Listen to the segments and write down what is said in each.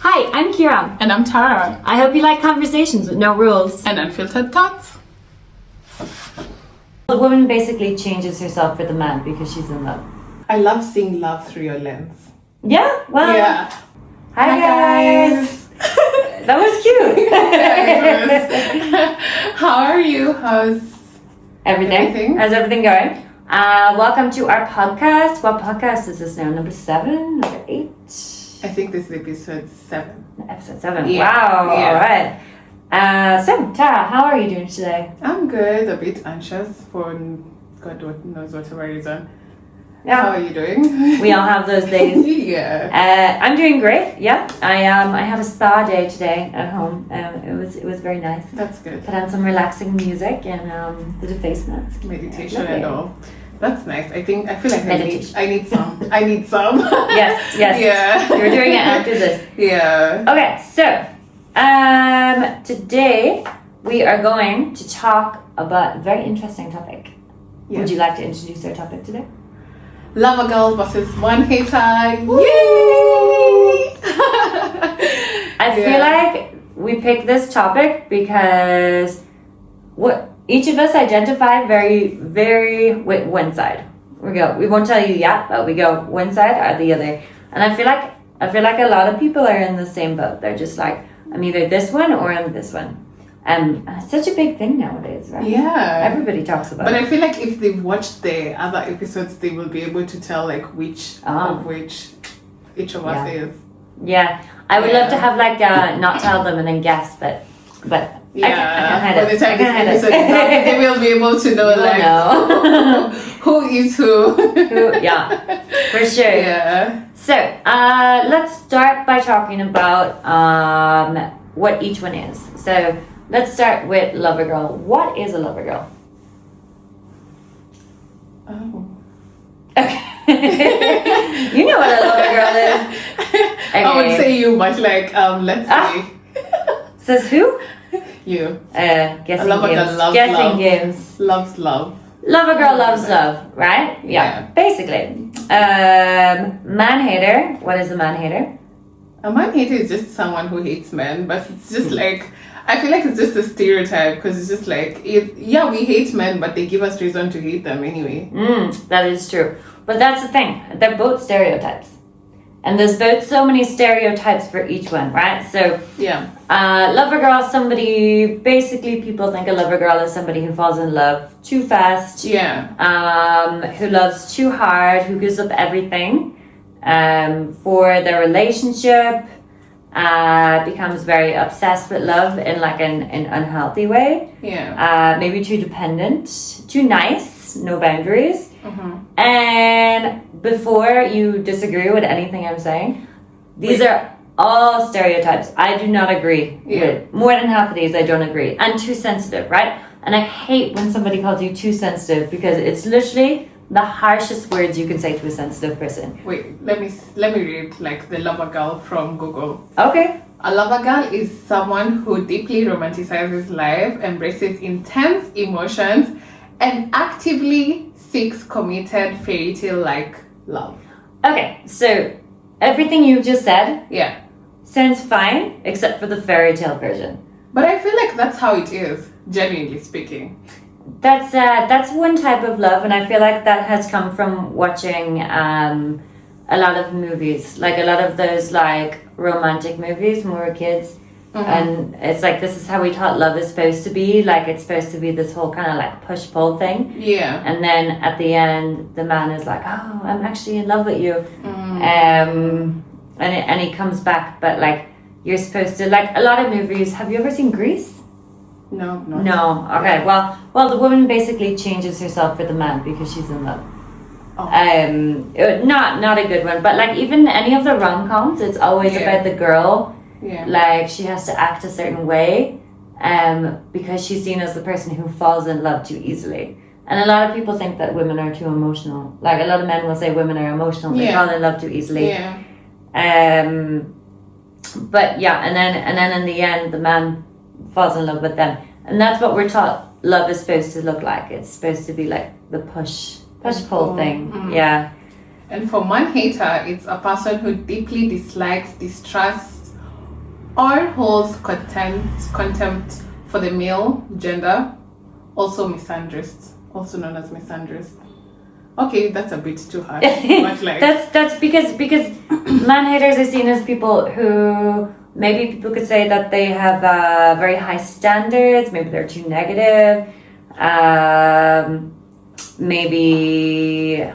Hi, I'm Kira. And I'm Tara. I hope you like conversations with no rules. And unfiltered thoughts. The woman basically changes herself for the man because she's in love. I love seeing love through your lens. Yeah? Well, Yeah. Hi guys. That was cute. How are you? How's everything? How's everything going? Welcome to our podcast. What podcast is this now? Number 7? Number 8? I think this is episode 7. Episode 7. Yeah. Wow. Yeah. All right. So, Tara, how are you doing today? I'm good. A bit anxious for God knows whatever reason. Yeah. How are you doing? We all have those days. Yeah. I'm doing great. Yeah. I have a spa day today at home. It was very nice. That's good. Put on some relaxing music and did a face mask. Meditation and all. That's nice. I feel like I need some. Yes. Yeah. You're doing it after this. Yeah. Okay, so today we are going to talk about a very interesting topic. Yes. Would you like to introduce our topic today? Lover girl versus one hater. Yay! I feel like we picked this topic because each of us identify very with one side. We won't tell you yet, but we go one side or the other. And I feel like a lot of people are in the same boat. They're just like, I'm either this one or I'm this one. And it's such a big thing nowadays, right? Yeah. Everybody talks about it. But it. I feel like if they've watched the other episodes, they will be able to tell like which of which each of us is. Yeah. I would love to have like not tell them and then guess, but yeah. I can hide it. By the time this episode is out, they will be able to know who is who. Yeah, for sure. Yeah. So let's start by talking about what each one is. So let's start with lover girl. What is a lover girl? Oh. Okay. You know what a lover girl is. Okay. I would say you, but like let's see. Says who? You. Guessing games. Loves guessing love. games. Loves love. Lover girl loves love, right? Yeah. Basically. Man hater. What is a man hater? A man hater is just someone who hates men, but it's just like, I feel like it's just a stereotype because it's just like, we hate men, but they give us reason to hate them anyway. That is true. But that's the thing. They're both stereotypes. And there's both so many stereotypes for each one, right? So, lover girl, basically people think a lover girl is somebody who falls in love too fast. Yeah. Who loves too hard, who gives up everything for their relationship, becomes very obsessed with love in like an unhealthy way. Yeah. Maybe too dependent, too nice, no boundaries. Mm-hmm. And before you disagree with anything I'm saying, these are all stereotypes. I do not agree with more than half of these. I don't agree. And too sensitive, right? And I hate when somebody calls you too sensitive because it's literally the harshest words you can say to a sensitive person. Wait, let me read like the lover girl from Google. Okay. A lover girl is someone who deeply romanticizes life, embraces intense emotions, and actively seeks committed fairy tale like love. Okay, so everything you just said sounds fine except for the fairy tale version. But I feel like that's how it is, genuinely speaking. That's one type of love, and I feel like that has come from watching a lot of movies, like a lot of those like romantic movies when we were kids. Mm-hmm. And it's like, this is how we thought love is supposed to be. Like, it's supposed to be this whole kind of like push-pull thing. Yeah. And then at the end, the man is like, oh, I'm actually in love with you. Mm. And he comes back, but like, you're supposed to, like a lot of movies. Have you ever seen Grease? No. No. Okay. Well, the woman basically changes herself for the man because she's in love. Oh. Not a good one, but like even any of the rom-coms, it's always about the girl. Yeah. Like she has to act a certain way, because she's seen as the person who falls in love too easily. And a lot of people think that women are too emotional. Like a lot of men will say women are emotional; they fall in love too easily. Yeah. But and then in the end, the man falls in love with them, and that's what we're taught love is supposed to look like. It's supposed to be like the push-pull thing. Mm-hmm. Yeah. And for man hater, it's a person who deeply dislikes, distrusts, or holds contempt for the male gender, also misandrist, also known as misandrist. Okay, that's a bit too harsh. But like that's because man haters are seen as people who maybe people could say that they have very high standards. Maybe they're too negative. Maybe,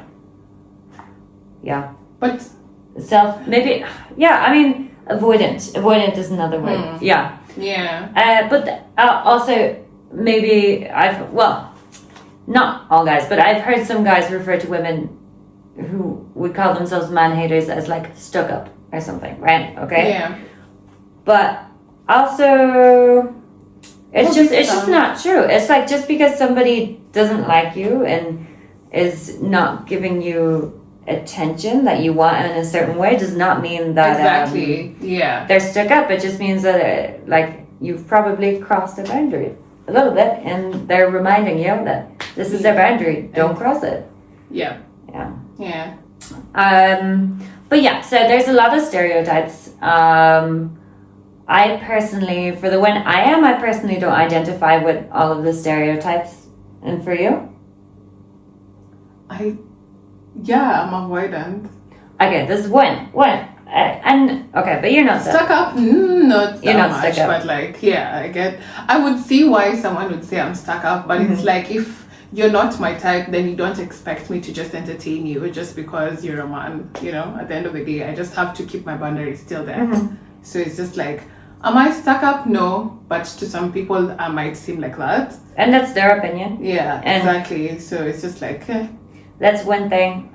yeah. But maybe, yeah. I mean, avoidant is another word. Yeah. But also maybe not all guys, but I've heard some guys refer to women who would call themselves man haters as like stuck up or something, right? Okay. Yeah. But also, it's just not true. It's like just because somebody doesn't like you and is not giving you attention that you want in a certain way does not mean that they're stuck up. It just means that like you've probably crossed a boundary a little bit, and they're reminding you that this is their boundary. Don't cross it. Yeah. But yeah, so there's a lot of stereotypes. I personally, for the one I am, I personally don't identify with all of the stereotypes. And for you? I'm avoidant. Okay, there's one. And okay, but you're not stuck up. Not you're not much, stuck up. But like, yeah, I would see why someone would say I'm stuck up, but it's like if you're not my type, then you don't expect me to just entertain you just because you're a man. You know, at the end of the day, I just have to keep my boundaries still there. So it's just like, am I stuck up? No, but to some people, I might seem like that. And that's their opinion. Yeah, exactly. So it's just like. That's one thing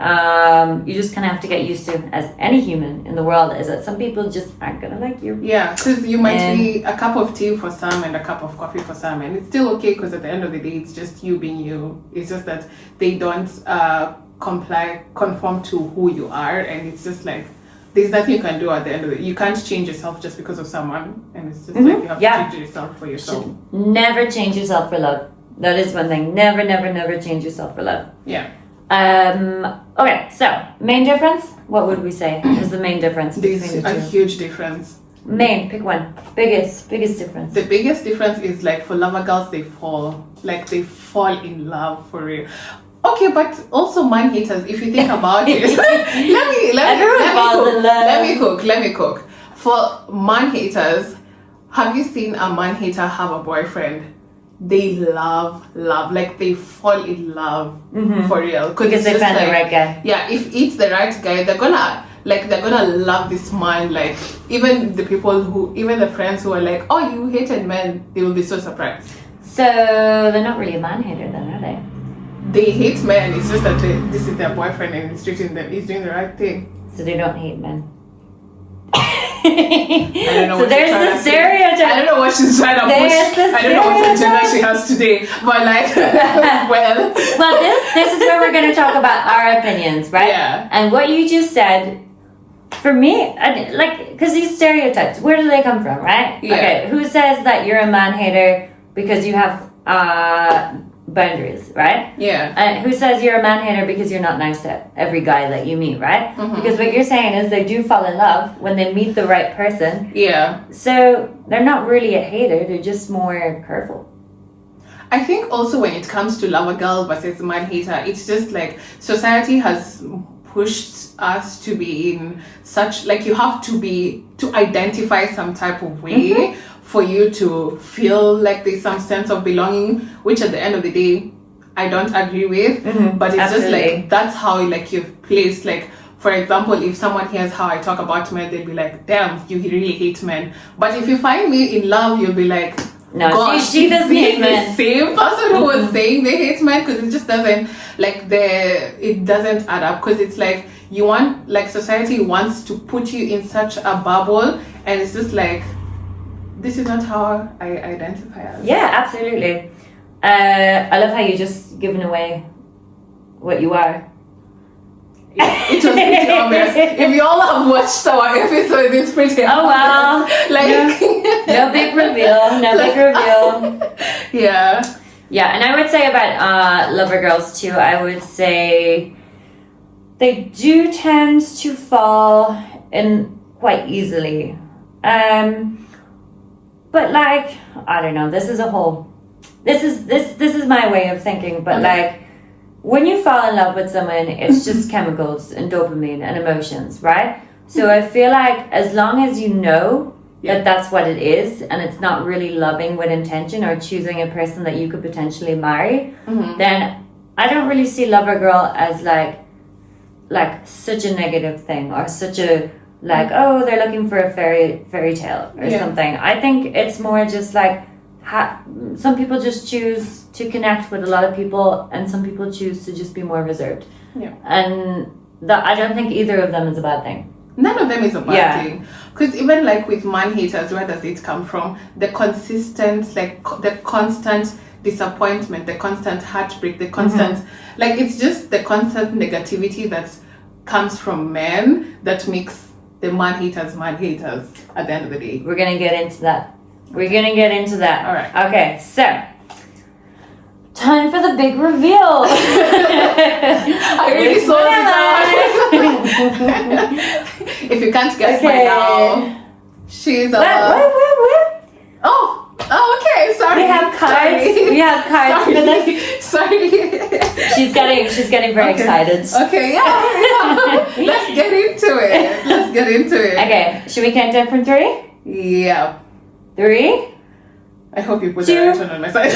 you just kind of have to get used to as any human in the world, is that some people just aren't going to like you. Yeah, because you might be a cup of tea for some and a cup of coffee for some, and it's still okay because at the end of the day, it's just you being you. It's just that they don't conform to who you are, and it's just like there's nothing you can do at the end of it. You can't change yourself just because of someone, and it's just like you have to change yourself for yourself. Never change yourself for love. That is one thing. Never change yourself for love. Yeah. Okay, so main difference. What would we say is the main difference between the two? There's a huge difference. Pick one. Biggest difference. The biggest difference is like for lover girls, they fall in love for real. Okay, but also man haters. If you think about it, let me cook. For man haters, have you seen a man hater have a boyfriend? They love, like they fall in love for real because they find the right guy. Yeah, if it's the right guy, they're gonna love this man. Like even the friends who are like, oh, you hated men, they will be so surprised. So they're not really a man hater then, are they? They hate men. It's just that this is their boyfriend and he's treating them. He's doing the right thing. So they don't hate men. I don't know. So there's the stereotype. I don't know what she's trying to push. I don't know what agenda she has today, but like, well, this is where we're going to talk about our opinions, right? Yeah. And what you just said, for me, because these stereotypes, where do they come from, right? Yeah. Okay, who says that you're a man hater because you have boundaries, right? Yeah. And who says you're a man hater because you're not nice to every guy that you meet, right? Because what you're saying is they do fall in love when they meet the right person. Yeah. So they're not really a hater, they're just more careful. I think also when it comes to lover girl versus man hater, it's just like society has pushed us to be in such, like you have to identify some type of way for you to feel like there's some sense of belonging, which at the end of the day, I don't agree with. But it's just like, that's how like you've placed, like, for example, if someone hears how I talk about men, they'll be like, damn, you really hate men. But if you find me in love, you'll be like, no, gosh, she doesn't hate men. The same person who was saying they hate men, because it just doesn't, like, it doesn't add up. Because it's like, you want, like, society wants to put you in such a bubble, and it's just like, this is not how I identify as. Yeah, absolutely. I love how you just given away what you are. It was pretty obvious. If you all have watched our episode, it's pretty obvious. Oh wow. Like no big reveal. No big reveal. Yeah. Yeah, and I would say about lover girls too, I would say they do tend to fall in quite easily But like, I don't know, this is my way of thinking, but like, when you fall in love with someone, it's just chemicals and dopamine and emotions, right? So I feel like as long as you know that that's what it is, and it's not really loving with intention or choosing a person that you could potentially marry, then I don't really see lover girl as like such a negative thing, or such a like, oh, they're looking for a fairy tale or something. I think it's more just like some people just choose to connect with a lot of people, and some people choose to just be more reserved. Yeah. And I don't think either of them is a bad thing. None of them is a bad thing. Because even like with man haters, where does it come from? The consistent, like the constant disappointment, the constant heartbreak, the constant, like it's just the constant negativity that comes from men that makes the man haters at the end of the day. We're going to get into that. All right. Okay, so time for the big reveal. I really saw it. If you can't guess by now, she's a... What? Oh, okay, sorry. We have cards. For this. Sorry. She's getting very excited. Okay, yeah. Let's get into it. Okay, should we count down from 3? Yeah. 3. I hope you put the right one on my side.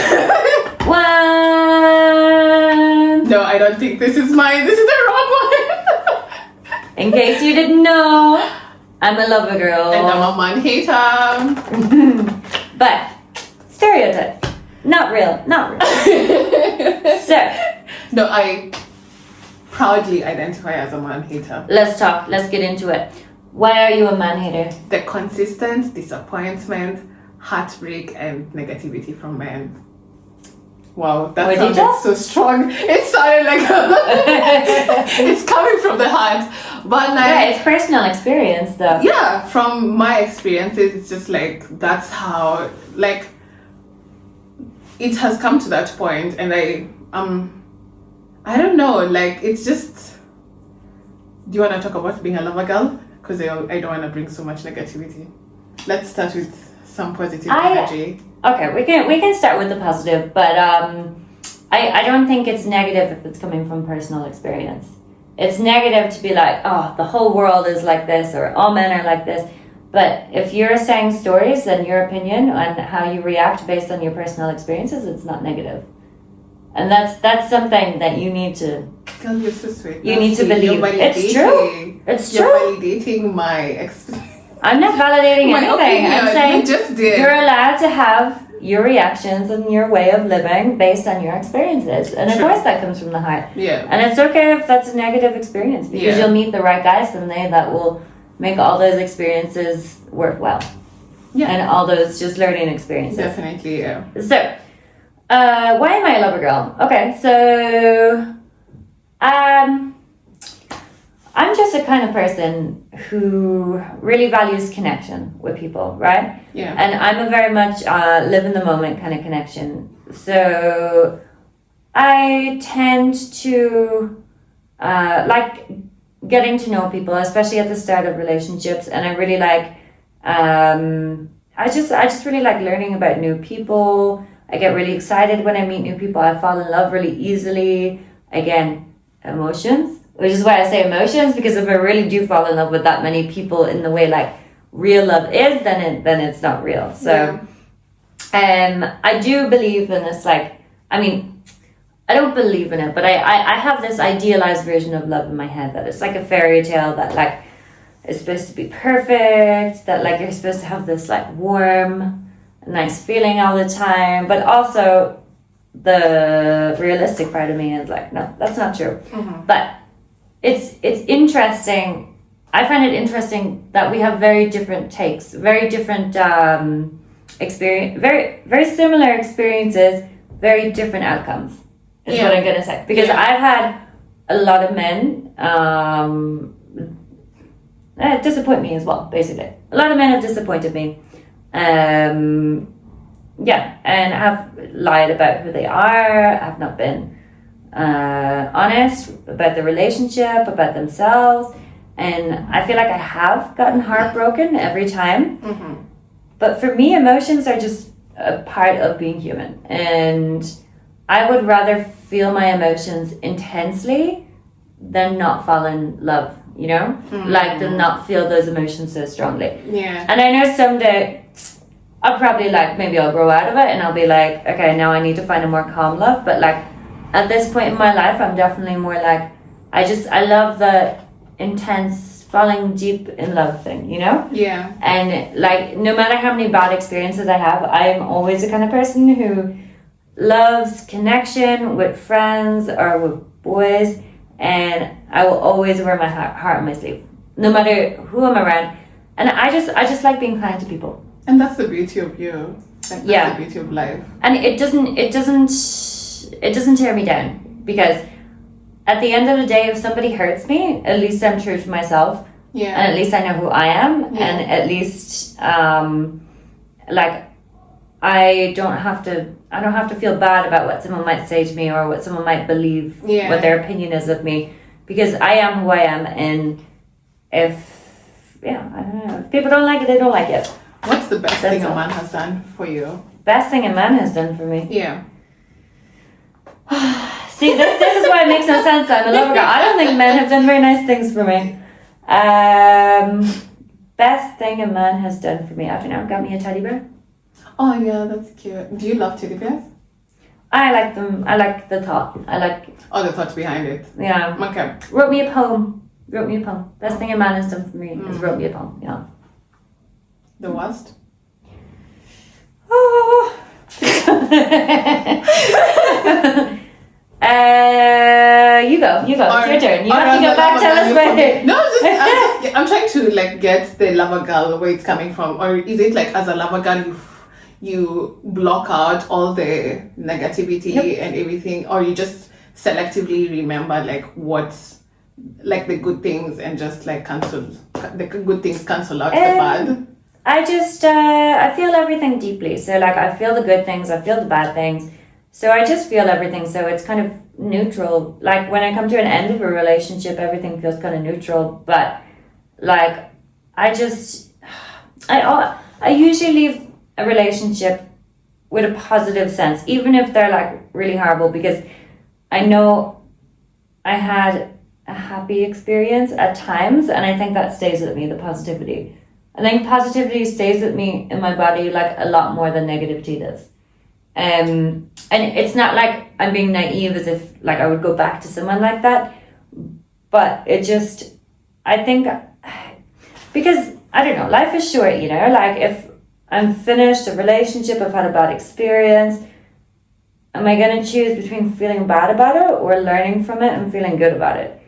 1. No, I don't think this is mine. This is the wrong one. In case you didn't know, I'm a lover girl. And I'm a man hater. But stereotype. Not real. So. No, I proudly identify as a man hater. Let's talk. Let's get into it. Why are you a man hater? The consistent disappointment, heartbreak, and negativity from men. Wow, that sounded so strong. It sounded like it's coming from the heart. But like, it's personal experience though. Yeah, from my experiences, it's just like that's how like it has come to that point, and I don't know, like it's just. Do you want to talk about being a lover girl? Because I don't want to bring so much negativity. Let's start with some positive energy. Okay, we can start with the positive, but I don't think it's negative if it's coming from personal experience. It's negative to be like, oh, the whole world is like this, or all men are like this. But if you're saying stories and your opinion on how you react based on your personal experiences, it's not negative. And that's something that you need to. Girl, you're so sweet. You need to believe. It's true. You're validating my experience. I'm not validating anything. Opinion. I'm saying you just did. You're allowed to have your reactions and your way of living based on your experiences. And of course that comes from the heart. Yeah. And it's okay if that's a negative experience, because you'll meet the right guys someday that will make all those experiences work well. Yeah. And all those just learning experiences. Definitely, yeah. So, why am I a lover girl? Okay, so I'm just a kind of person who really values connection with people, right? Yeah. And I'm a very much live in the moment kind of connection. So I tend to like getting to know people, especially at the start of relationships. And I really like, I just really like learning about new people. I get really excited when I meet new people. I fall in love really easily. Again, emotions. Which is why I say emotions, because if I really do fall in love with that many people in the way like real love is, then it's not real. So, I do believe in this. Like, I mean, I don't believe in it, but I have this idealized version of love in my head that it's like a fairy tale that like is supposed to be perfect. That like you're supposed to have this like warm, nice feeling all the time, but also the realistic part of me is like, no, that's not true. But it's interesting. I find it interesting that we have very different takes, very different experience, very similar experiences, very different outcomes. Is what I'm gonna say, because I've had a lot of men disappoint me as well. Basically, a lot of men have disappointed me. And have lied about who they are, have not been honest about the relationship, about themselves. And I feel like I have gotten heartbroken every time. Mm-hmm. But for me, emotions are just a part of being human. And I would rather feel my emotions intensely than not fall in love, you know? Like to not feel those emotions so strongly. Yeah. And I know someday I'll probably like, maybe I'll grow out of it and I'll be like, okay, now I need to find a more calm love. But like at this point in my life, I'm definitely more like, I love the intense falling deep in love thing, you know? Yeah. And like, no matter how many bad experiences I have, I am always the kind of person who loves connection with friends or with boys, and I will always wear my heart on my sleeve, no matter who I'm around. And I just like being kind to people. And that's the beauty of you. Like, that's the beauty of life. And it doesn't tear me down, because at the end of the day, if somebody hurts me, at least I'm true to myself. Yeah. And at least I know who I am. Yeah. And at least like I don't have to feel bad about what someone might say to me or what someone might believe, what their opinion is of me, because I am who I am. And if I don't know, if people don't like it, they don't like it. What's the best thing a man has done for you? Best thing a man has done for me? Yeah. See, this is why it makes no sense. I'm a lover girl. I don't think men have done very nice things for me. Best thing a man has done for me, I don't know, got me a teddy bear. Oh yeah, that's cute. Do you love teddy bears? I like them. I like the thought. I like... Oh, the thought behind it. Yeah. Okay. Wrote me a poem. Best thing a man has done for me is wrote me a poem. Yeah. The worst? Oh. You go. It's your turn. You have to go back. Tell us where. No, I'm trying to like get the lover girl where it's coming from, or is it like as a lover girl you block out all the negativity and everything, or you just selectively remember like what's like the good things and just like cancel the good things, cancel out the bad? I just I feel everything deeply. So like I feel the good things, I feel the bad things. So I just feel everything. So it's kind of neutral. Like when I come to an end of a relationship, everything feels kind of neutral. But like I usually leave a relationship with a positive sense, even if they're like really horrible, because I know I had a happy experience at times, and I think that stays with me, the positivity. I think positivity stays with me in my body like a lot more than negativity does. And it's not like I'm being naive as if like I would go back to someone like that, but it just, I think, because I don't know, life is short, you know, like if I'm finished a relationship, I've had a bad experience, am I going to choose between feeling bad about it or learning from it and feeling good about it?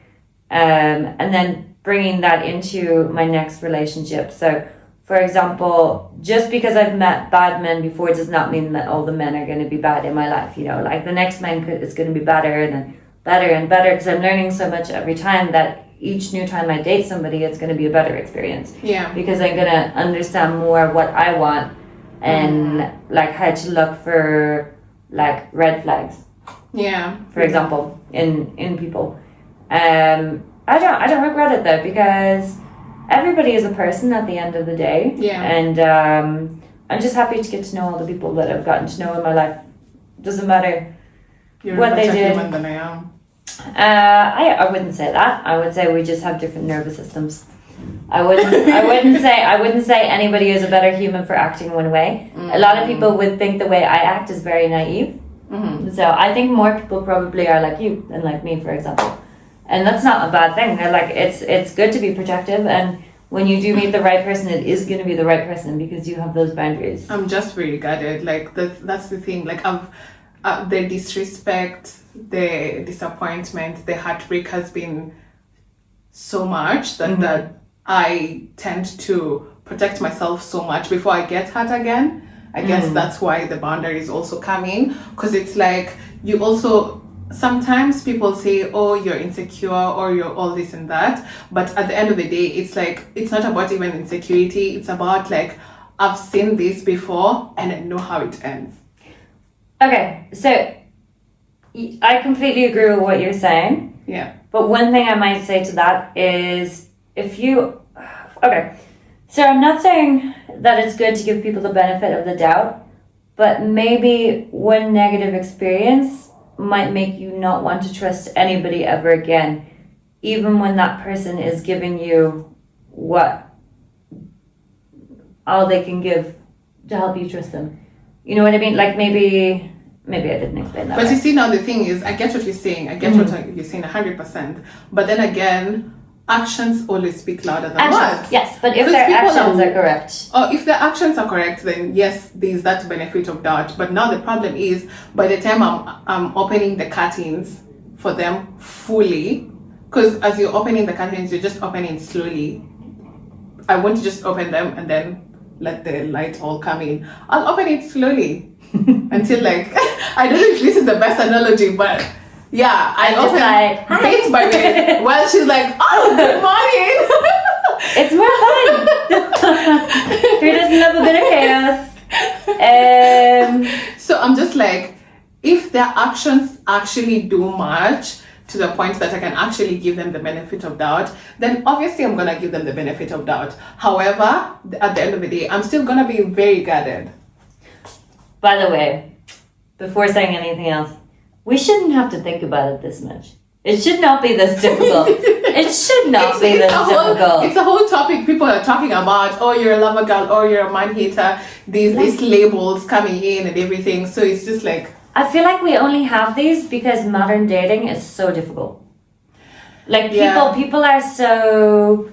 And then bringing that into my next relationship. So, for example, just because I've met bad men before does not mean that all the men are going to be bad in my life, you know, like the next man is going to be better and then better and better, because I'm learning so much every time that each new time I date somebody, it's going to be a better experience. Yeah. Because I'm going to understand more what I want and like how to look for like red flags. Yeah. For example, in people. I don't regret it though, because everybody is a person at the end of the day. Yeah. And I'm just happy to get to know all the people that I've gotten to know in my life. Doesn't matter what they did. Human than I am. I wouldn't say that. I would say we just have different nervous systems. I wouldn't say anybody is a better human for acting one way. Mm-hmm. A lot of people would think the way I act is very naive. Mm-hmm. So I think more people probably are like you than like me, for example. And that's not a bad thing. They're like, it's good to be protective, and when you do meet the right person, it is going to be the right person because you have those boundaries. I'm just very guarded. Like that's the thing. Like the disrespect, the disappointment, the heartbreak has been so much that I tend to protect myself so much before I get hurt again. I guess that's why the boundaries also come in, because it's like you also. Sometimes people say, oh, you're insecure or you're all this and that. But at the end of the day, it's like, it's not about even insecurity. It's about like, I've seen this before and I know how it ends. Okay, so I completely agree with what you're saying. Yeah. But one thing I might say to that is if you, okay, so I'm not saying that it's good to give people the benefit of the doubt, but maybe one negative experience might make you not want to trust anybody ever again, even when that person is giving you all they can give to help you trust them. You know what I mean? Like maybe I didn't explain that. But right. you see, now the thing is, I get what you're saying. I get what you're saying 100%. But then again, actions always speak louder than words. Yes, but if their actions are correct. Or if their actions are correct, then yes, there's that benefit of doubt. But now the problem is, by the time I'm opening the curtains for them fully, because as you're opening the curtains, you're just opening slowly. I won't just open them and then let the light all come in. I'll open it slowly until like, I don't know if this is the best analogy, but yeah, I open bit by bit while she's like, oh, good morning. It's more fun. Who doesn't love a bit of chaos? So I'm just like, if their actions actually do much to the point that I can actually give them the benefit of doubt, then obviously I'm going to give them the benefit of doubt. However, at the end of the day, I'm still going to be very guarded. By the way, before saying anything else, we shouldn't have to think about it this much. It should not be this difficult. It should not be this difficult. It's a whole topic people are talking about. Oh, you're a lover girl, or you're a man hater. These labels coming in and everything. So it's just like, I feel like we only have these because modern dating is so difficult. Like people are so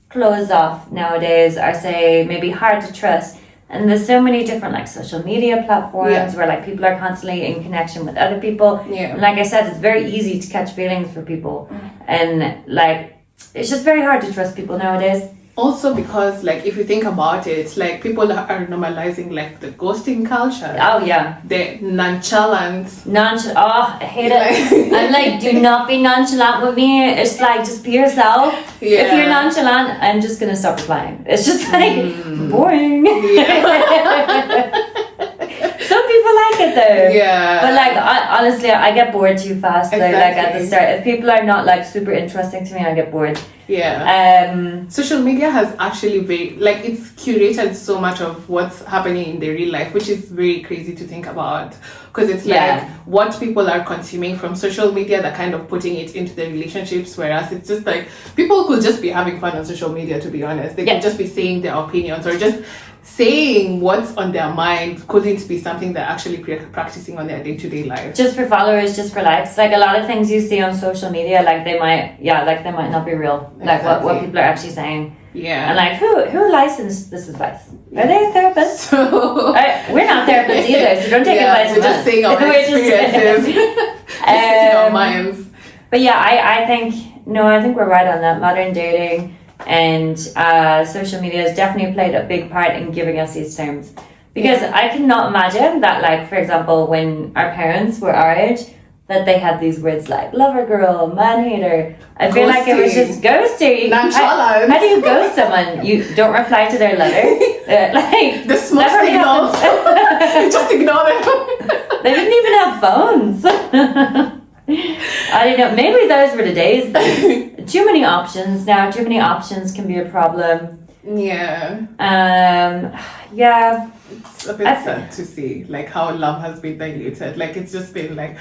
closed off nowadays, are say maybe hard to trust. And there's so many different like social media platforms where like people are constantly in connection with other people. Yeah. And like I said, it's very easy to catch feelings for people. And like it's just very hard to trust people nowadays. Also because like if you think about it, like people are normalizing like the ghosting culture. Oh yeah. The nonchalant. I hate it. I'm like, do not be nonchalant with me. It's like just be yourself. Yeah. If you're nonchalant, I'm just gonna stop replying. It's just like boring. Yeah. Some people like it though. Yeah. But like honestly, I get bored too fast. Though, Exactly. like at the start, if people are not like super interesting to me, I get bored. Yeah. Social media has actually it's curated so much of what's happening in their real life, which is very crazy to think about. Because it's like what people are consuming from social media, they're kind of putting it into their relationships, whereas it's just like people could just be having fun on social media, to be honest. They could just be saying their opinions or just saying what's on their mind. Couldn't be something they're actually practicing on their day-to-day life. Just for followers, just for likes. Like a lot of things you see on social media, like they might not be real. Like what people are actually saying. Yeah. And like who licensed this advice? Are they a therapist? So we're not therapists either, so don't take advice from we're just us. saying our experiences. Just our minds. But yeah, I think we're right on that. Modern dating and social media has definitely played a big part in giving us these terms. Because I cannot imagine that, like, for example, when our parents were our age, that they had these words like lover girl, man hater. I feel like it was just ghosting. Nonchalant. How do you ghost someone? You don't reply to their letter? Like the smoke signals. You just ignore them. They didn't even have phones. I don't know. Maybe those were the days. Too many options now. Too many options can be a problem. Yeah. Yeah. It's a bit sad to see, like, how love has been diluted. Like, it's just been like,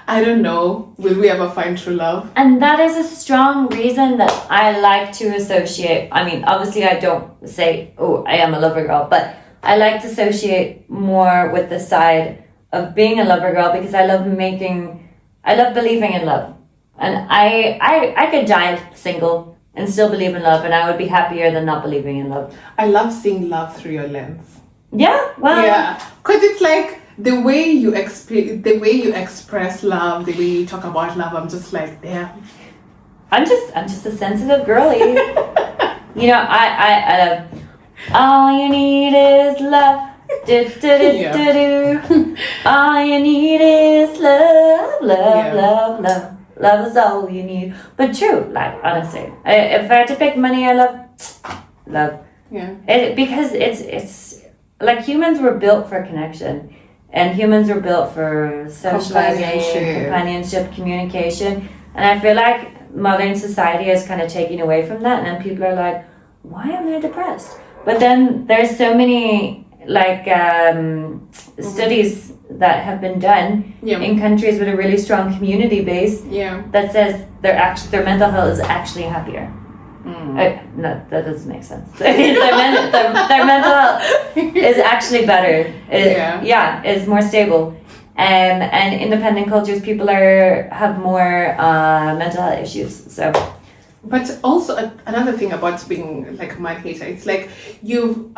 I don't know, will we ever find true love? And that is a strong reason that I like to associate. I mean, obviously, I don't say, oh, I am a lover girl, but I like to associate more with the side of being a lover girl because I love believing in love. And I could die single and still believe in love, and I would be happier than not believing in love. I love seeing love through your lens. Yeah, well, yeah, because it's like the way you express love, the way you talk about love. I'm just like, damn. I'm just a sensitive girly. You know, I love. All you need is love. Do, do, do, Yeah. do, do. All you need is love, love, love, love. Love is all you need. But true, like honestly, if I had to pick money, I love. Yeah. Because it's like humans were built for connection, and humans were built for socialization, companionship, communication, and I feel like modern society is kind of taking away from that, and then people are like, why am I depressed? But then there's so many like studies that have been done in countries with a really strong community base that says their mental health is actually happier. No, that doesn't make sense. their mental health is actually better. Is more stable. And independent cultures, people have more mental health issues. So, but also another thing about being like a man hater, it's like you've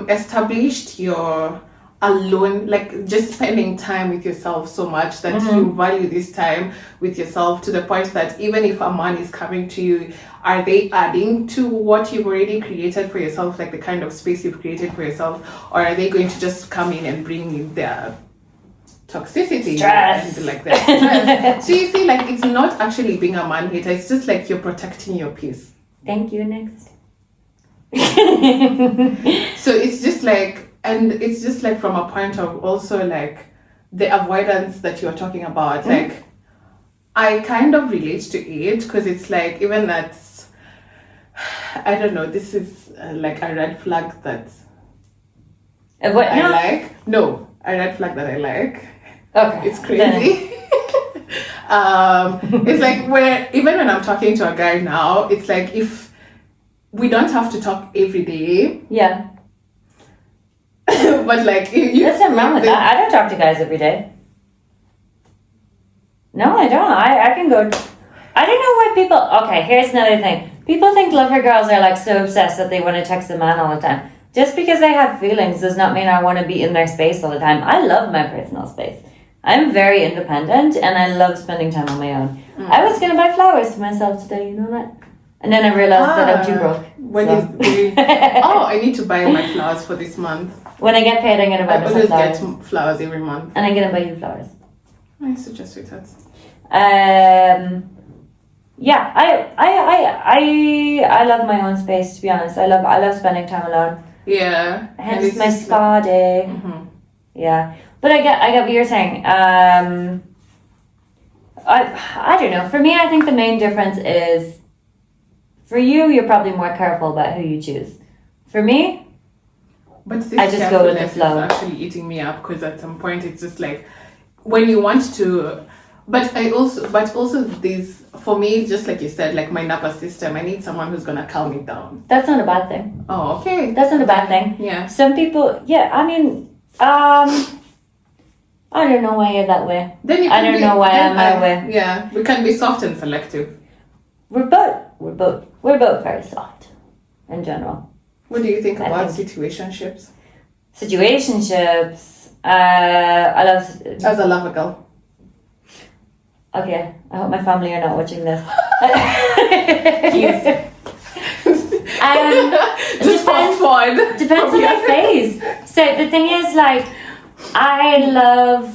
established your alone, like just spending time with yourself so much that you value this time with yourself to the point that even if a man is coming to you, are they adding to what you've already created for yourself, like the kind of space you've created for yourself, or are they going to just come in and bring in their toxicity, stress, and like that stress? So you see, like, it's not actually being a man hater, it's just like you're protecting your peace. Thank you. Next. So it's just like, and it's just like from a point of also like the avoidance that you're talking about, like I kind of relate to it, because it's like, even that's, I don't know, this is like a red flag that a red flag that I like. Okay. It's crazy. It's like where even when I'm talking to a guy now, it's like if we don't have to talk every day. Yeah. But like there's nothing wrong with that. I don't talk to guys every day. No, I don't. I can go. I don't know why people. Okay, here's another thing. People think lover girls are like so obsessed that they want to text a man all the time. Just because I have feelings does not mean I want to be in their space all the time. I love my personal space. I'm very independent and I love spending time on my own. I was gonna buy flowers for myself today, you know that? And then I realized that I'm too broke. I need to buy my flowers for this month. When I get paid, I'm gonna buy myself flowers. I always get flowers every month. And I'm gonna buy you flowers. I suggest sweethearts. Yeah, I love my own space, to be honest. I love spending time alone. Yeah. Hence my spa day. Yeah. But I get what you're saying. I don't know. For me, I think the main difference is, for you, you're probably more careful about who you choose. For me, I just go with the flow. It's actually eating me up, because at some point it's just like when you want to. But also this, for me, just like you said, like my nervous system, I need someone who's gonna calm me down. That's not a bad thing. Oh, okay. That's not a bad thing. Yeah. Some people, I mean, I don't know why you're that way. I don't know why I'm that way. Yeah, we can be soft and selective. We're both very soft, in general. What do you think about situationships? Situationships, I love. As a lover girl. Okay, I hope my family are not watching this. Just fast forward. Depends on my phase. So the thing is, like, I love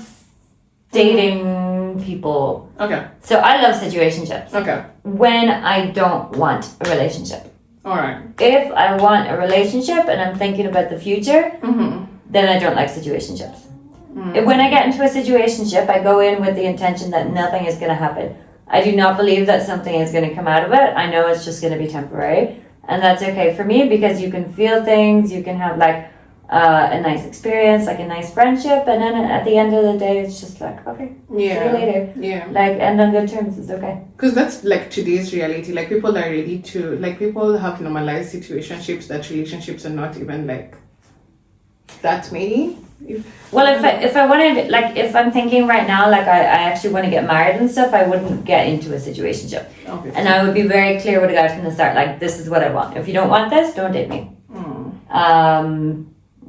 dating people. Okay. So I love situationships. Okay. When I don't want a relationship. Alright. If I want a relationship and I'm thinking about the future, then I don't like situationships. When I get into a situationship, I go in with the intention that nothing is going to happen. I do not believe that something is going to come out of it. I know it's just going to be temporary. And that's okay for me, because you can feel things, you can have like a nice experience, like a nice friendship, and then at the end of the day, it's just like, okay, see you later. Yeah. Like, and on good terms, it's okay. Because that's like today's reality. Like, people are ready to, like, people have normalized situationships, that relationships are not even like that many. Well, if I wanted, like, if I'm thinking right now, like, I actually want to get married and stuff, I wouldn't get into a situationship. Obviously. And I would be very clear with a guy from the start, like, this is what I want. If you don't want this, don't date me.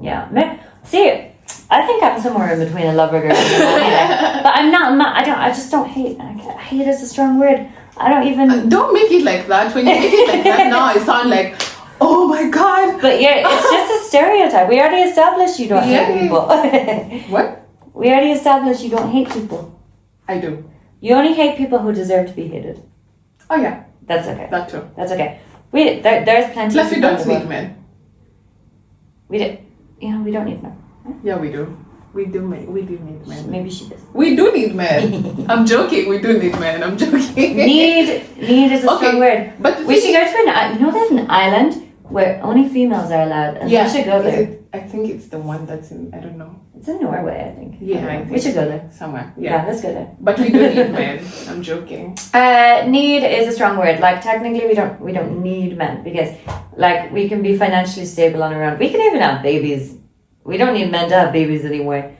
Yeah. See, I think I'm somewhere in between a lover girl and a man. But I'm not, I just don't hate. Hate is a strong word. I don't even... don't make it like that. When you make it like that now, it sounds like, oh my god. But yeah, it's just a stereotype. We already established you don't hate people. What? We already established you don't hate people. I do. You only hate people who deserve to be hated. Oh yeah. That's okay. That too. That's okay. There's plenty Plus, of we don't need men. We don't need men. Yeah, we do. We do need men. Maybe she does. We do need men. I'm joking. We do need men. I'm joking. Need is a strong word. But We should go to there's an island where only females are allowed, and we should go there. I think it's the one that's in, I don't know. It's in Norway, I think. Yeah, I think we should go there. Somewhere. Yeah, let's go there. But we do need men. I'm joking. Need is a strong word. Like technically, we don't need men because, like, we can be financially stable on our own. We can even have babies. We don't need men to have babies anymore.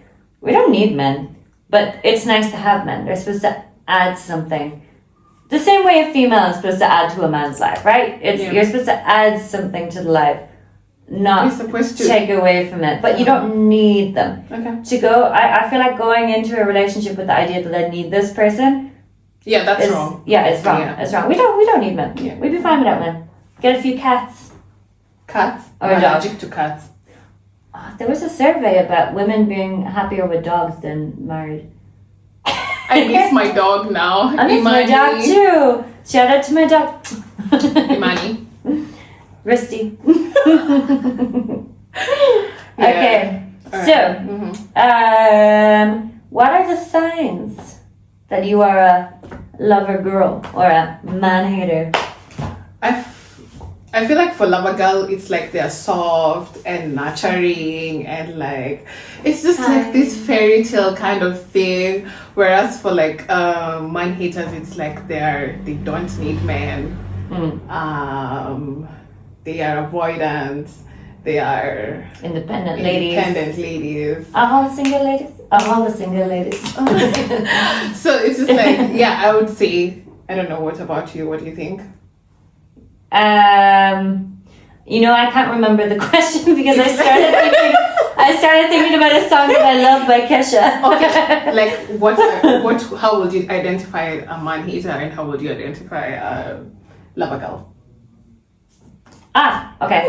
We don't need men, but it's nice to have men. They're supposed to add something. The same way a female is supposed to add to a man's life, right? You're supposed to add something to the life, not You're supposed to take away from it. But you don't need them. Okay. To go, I feel like going into a relationship with the idea that I need this person. Yeah, that's wrong. Yeah, it's wrong. Yeah. It's wrong. We don't need men. Yeah. We'd be fine without men. Get a few cats. Cats? Or I'm a dog. allergic to cats. There was a survey about women being happier with dogs than married. I miss my dog now. I miss my dog too. Shout out to my dog. Imani. Risty. Yeah. Okay. All So, right. what are the signs that you are a lover girl or a man hater? I feel like for lover girl, it's like they're soft and nurturing and like it's just like this fairy tale kind of thing. Whereas for like man haters, it's like they don't need men. They are avoidant. They are Independent ladies. All the single ladies. All the single ladies. So it's just like I would say. I don't know. What about you? What do you think? I can't remember the question because I started thinking about a song that I love by Kesha. Okay, like how would you identify a man hater and how would you identify a lover girl? Okay.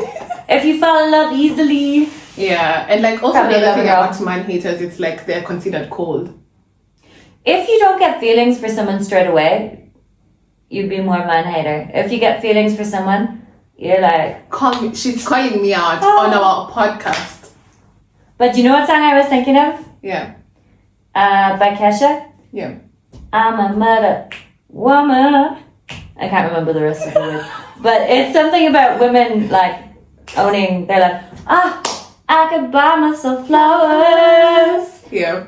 If you fall in love easily. Yeah, and like also Probably the other thing lover girl. about man haters, it's like they're considered cold. If you don't get feelings for someone straight away, you'd be more man hater. If you get feelings for someone, you're like... She's calling me out on our podcast. But you know what song I was thinking of? Yeah. By Kesha? Yeah. I'm a mother woman. I can't remember the rest of the words. But it's something about women like owning, they're like, I could buy myself flowers. Yeah.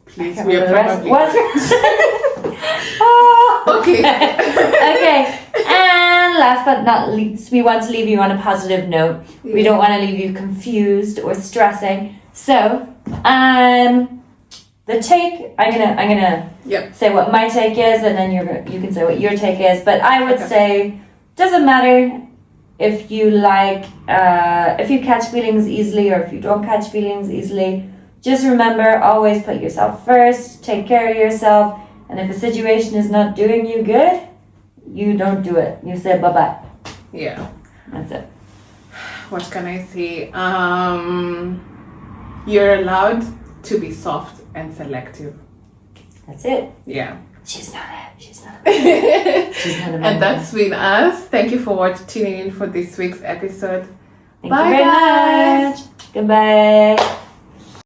Please, I can't we are remember the rest. probably... Okay. Okay. And last but not least, we want to leave you on a positive note. Yeah. We don't want to leave you confused or stressing. So, the take, I'm gonna say what my take is, and then you can say what your take is. But I would say, doesn't matter if you if you catch feelings easily or if you don't catch feelings easily. Just remember, always put yourself first. Take care of yourself. And if a situation is not doing you good, you don't do it. You say bye-bye. Yeah. That's it. What can I say? You're allowed to be soft and selective. That's it. Yeah. She's not a And that's been us. Thank you for tuning in for this week's episode. Thank you very much. Goodbye.